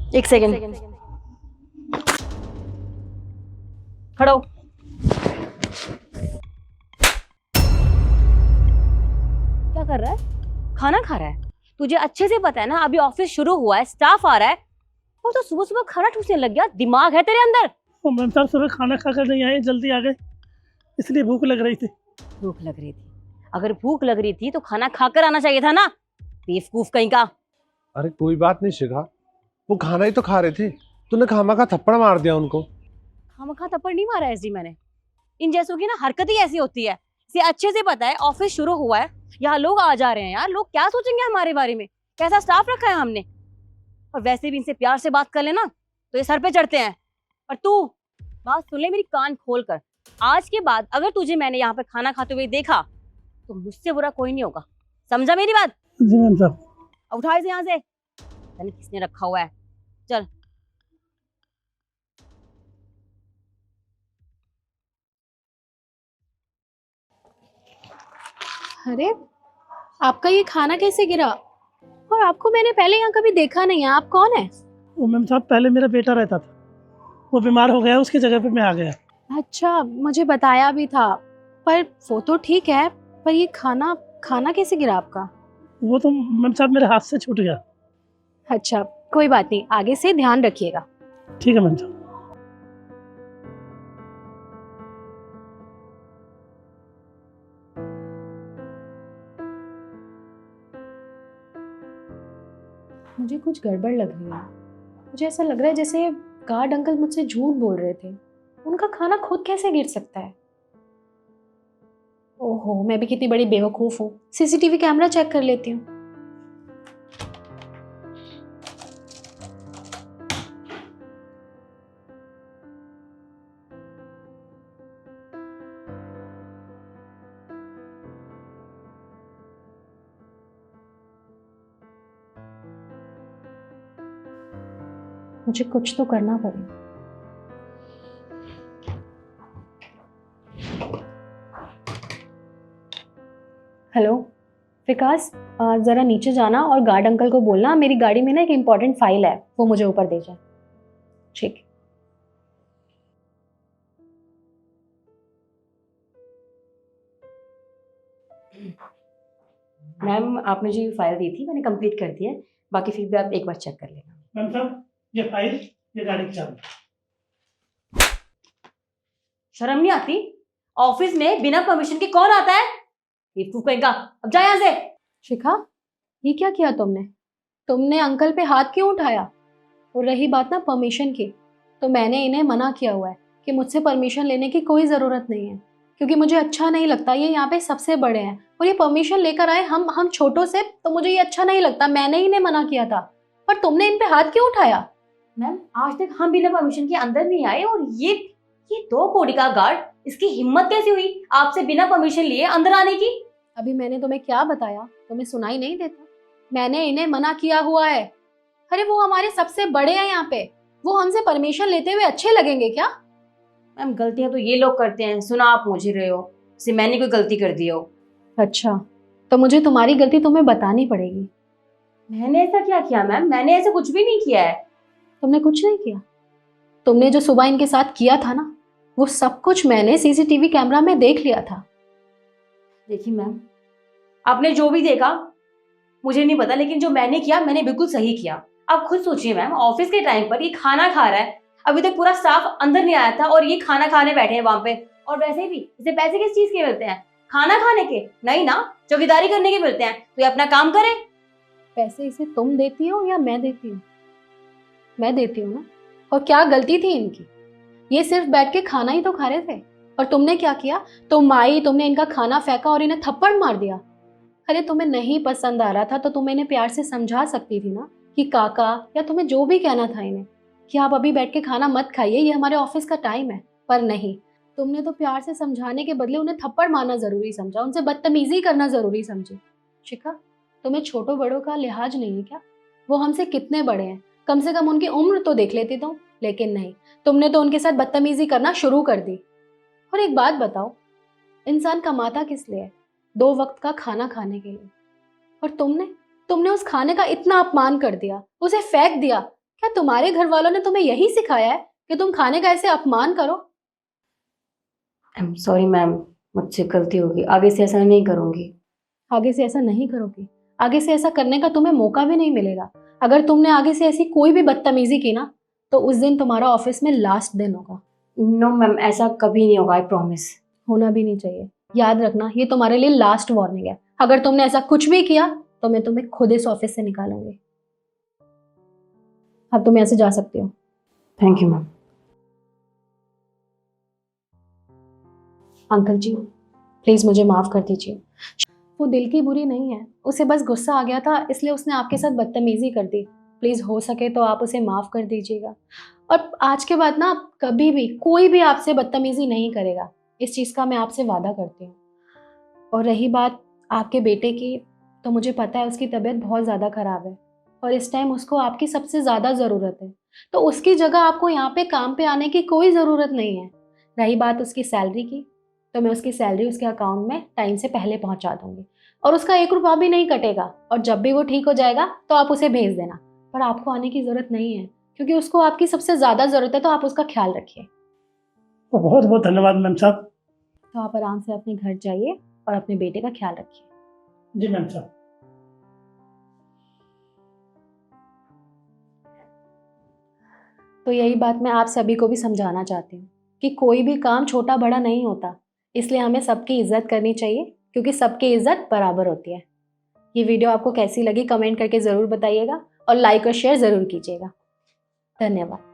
एक सेकंड, खड़ो। क्या कर रहा है? खाना खा रहा है? तुझे अच्छे से पता है ना अभी ऑफिस शुरू हुआ है, स्टाफ आ रहा है और तो सुबह सुबह खाना ठूसने लग गया। दिमाग है तेरे अंदर? वो मैम साहब सुबह खाना खाकर नहीं आए, जल्दी आ गए, इसलिए भूख लग रही थी। भूख लग रही थी? अगर भूख लग रही थी तो खाना खाकर आना चाहिए था ना, बेवकूफ कहीं का। अरे कोई बात नहीं शिखा, वो खाना ही तो खा रहे थे, तूने खामा का थप्पड़ मार दिया उनको। खामखा थप्पड़ नहीं मारा एसडी मैंने। इन जैसों की ना हरकत ही ऐसी होती है। इसे अच्छे से पता है ऑफिस शुरू हुआ है, यहाँ लोग आ जा रहे हैं यार, लोग क्या सोचेंगे हमारे बारे में, कैसा स्टाफ रखा है हमने। और वैसे भी इनसे प्यार से बात कर लेना तो ये सर पे चढ़ते हैं। और तू बात सुन ले मेरी, कान खोल कर। आज के बाद अगर तुझे मैंने यहाँ पे खाना खाते हुए देखा तो मुझसे बुरा कोई नहीं होगा, समझा मेरी बात? जी मैम साहब। अब उठा इसे यहाँ से, पता नहीं किसने रखा हुआ है। चल। अरे, आपका ये खाना कैसे गिरा? और आपको मैंने पहले यहाँ कभी देखा नहीं है, आप कौन है? वो मैम साहब पहले मेरा बेटा रहता था, वो बीमार हो गया, उसकी जगह पे मैं आ गया। अच्छा, मुझे बताया भी था, पर वो तो ठीक है, पर ये खाना खाना कैसे गिरा आपका? वो तो मैम साहब मेरे हाथ से छूट गया। अच्छा, कोई बात नहीं, आगे से ध्यान रखिएगा। ठीक है मैम साहब। मुझे कुछ गड़बड़ लग रही है। मुझे ऐसा लग रहा है जैसे गार्ड अंकल मुझसे झूठ बोल रहे थे। उनका खाना खुद कैसे गिर सकता है? ओहो, मैं भी कितनी बड़ी बेवकूफ़ हूँ। सीसीटीवी कैमरा चेक कर लेती हूँ। मुझे कुछ तो करना पड़ेगा। हेलो विकास, ज़रा नीचे जाना और गार्ड अंकल को बोलना मेरी गाड़ी में ना एक इम्पॉर्टेंट फाइल है, वो मुझे ऊपर दे जाए। ठीक। मैम आपने जो ये फाइल दी थी मैंने कंप्लीट कर दी है, बाकी फिर भी आप एक बार चेक कर लेना। मैम साहब ये फाइल, ये गाड़ी की चाबी। शर्म नहीं आती? ऑफिस में बिना परमिशन के कौन आता है? बेवकूफ कहीं का, अब जा यहाँ से। शिखा, ये क्या किया तुमने? तुमने अंकल पे हाथ क्यों उठाया? और रही बात ना परमिशन की, तो मैंने इन्हें मना किया हुआ है कि मुझसे परमिशन लेने की कोई ज़रूरत नहीं है, क्योंकि मुझे अच्छा नहीं लगता। ये यहाँ पे सबसे बड़े हैं और ये परमिशन लेकर आए, हम छोटों से, तो मुझे ये अच्छा नहीं लगता। मैंने ही इन्हें मना किया था, पर तुमने इन पे हाथ क्यों उठाया? मैम आज तक हम बिना परमिशन के अंदर नहीं आए और ये 2 कौड़ी का गार्ड, इसकी हिम्मत कैसी हुई आपसे बिना परमिशन लिए अंदर आने की? अभी मैंने तुम्हें क्या बताया? तुम्हें सुनाई नहीं देता? मैंने इन्हें मना किया हुआ है। अरे वो हमारे सबसे बड़े हैं यहाँ पे, वो हमसे परमिशन लेते हुए अच्छे लगेंगे क्या? मैम गलतियां तो ये लोग करते हैं, सुना आप मुझ रहे हो से मैंने कोई गलती कर दी हो? अच्छा, तो मुझे तुम्हारी गलती तुम्हें बतानी पड़ेगी। मैंने ऐसा क्या किया मैम? मैंने ऐसा कुछ भी नहीं किया है। तुमने कुछ नहीं किया? तुमने जो सुबह इनके साथ किया था ना, वो सब कुछ मैंने सीसीटीवी कैमरा में देख लिया था। देखिए मैम, आपने जो भी देखा मुझे नहीं पता, लेकिन जो मैंने किया मैंने बिल्कुल सही किया। आप खुद सोचिए मैम, ऑफिस के टाइम पर ये खाना खा रहा है, अभी तक पूरा स्टाफ अंदर नहीं आया था और ये खाना खाने बैठे हैं वहां पे। और वैसे भी इसे पैसे किस चीज के मिलते हैं? खाना खाने के नहीं ना, चौकीदारी करने के मिलते हैं। तो ये अपना काम करे। पैसे इसे तुम देती हो या मैं देती हूँ? मैं देती हूँ ना। और क्या गलती थी इनकी? ये सिर्फ बैठ के खाना ही तो खा रहे थे। और तुमने क्या किया? तुम आई, तुमने इनका खाना फेंका और इन्हें थप्पड़ मार दिया। अरे तुम्हें नहीं पसंद आ रहा था तो तुम इन्हें प्यार से समझा सकती थी ना कि काका, या तुम्हें जो भी कहना था इन्हें कि आप अभी बैठ के खाना मत खाइए, ये हमारे ऑफिस का टाइम है। पर नहीं, तुमने तो प्यार से समझाने के बदले उन्हें थप्पड़ मारना जरूरी समझा, उनसे बदतमीजी करना जरूरी समझी। शिखा, तुम्हें छोटों बड़ों का लिहाज नहीं है क्या? वो हमसे कितने बड़े हैं, कम से कम उनकी उम्र तो देख लेती तुम। लेकिन नहीं, तुमने तो उनके साथ बदतमीजी करना शुरू कर दी। और एक बात बताओ, इंसान कमाता किस लिए है? 2 वक्त का खाना खाने के लिए। और तुमने तुमने उस खाने का इतना अपमान कर दिया, उसे फेंक दिया क्या तुम्हारे घर वालों ने तुम्हें यही सिखाया है कि तुम खाने का ऐसे अपमान करो? आई एम सॉरी मैम, मुझसे गलती होगी, आगे से ऐसा नहीं करूँगी। आगे से ऐसा नहीं करोगी? आगे से ऐसा करने का तुम्हें मौका भी नहीं मिलेगा। अगर तुमने आगे से ऐसी कोई भी बदतमीजी की ना, तो उस दिन तुम्हारा ऑफिस में लास्ट दिन होगा। नो मैम, ऐसा कभी नहीं होगा, आई प्रॉमिस। होना भी नहीं चाहिए। याद रखना, ये तुम्हारे लिए लास्ट वार्निंग है। अगर तुमने ऐसा कुछ भी किया तो मैं तुम्हें खुद इस ऑफिस से निकालूंगी। अब तुम ऐसे जा सकती हो। Thank you ma'am. Uncle ji, please मुझे माफ कर दीजिए। वो दिल की बुरी नहीं है, उसे बस गुस्सा आ गया था, इसलिए उसने आपके साथ बदतमीजी कर दी। प्लीज हो सके तो आप उसे माफ कर दीजिएगा। और आज के बाद ना कभी भी कोई भी आपसे बदतमीजी नहीं करेगा, इस चीज़ का मैं आपसे वादा करती हूँ। और रही बात आपके बेटे की, तो मुझे पता है उसकी तबीयत बहुत ज़्यादा ख़राब है और इस टाइम उसको आपकी सबसे ज़्यादा ज़रूरत है। तो उसकी जगह आपको यहाँ पे काम पे आने की कोई ज़रूरत नहीं है। रही बात उसकी सैलरी की, तो मैं उसकी सैलरी उसके अकाउंट में टाइम से पहले पहुँचा दूँगी और उसका 1 रुपया भी नहीं कटेगा। और जब भी वो ठीक हो जाएगा तो आप उसे भेज देना। पर आपको आने की ज़रूरत नहीं है, क्योंकि उसको आपकी सबसे ज़्यादा ज़रूरत है, तो आप उसका ख्याल रखिए। तो बहुत बहुत धन्यवाद मैम साहब। तो आप आराम से अपने घर जाइए और अपने बेटे का ख्याल रखिए। जी मैम साहब। तो यही बात मैं आप सभी को भी समझाना चाहती हूँ कि कोई भी काम छोटा बड़ा नहीं होता, इसलिए हमें सबकी इज्जत करनी चाहिए, क्योंकि सबकी इज्जत बराबर होती है। ये वीडियो आपको कैसी लगी कमेंट करके ज़रूर बताइएगा और लाइक और शेयर ज़रूर कीजिएगा। धन्यवाद।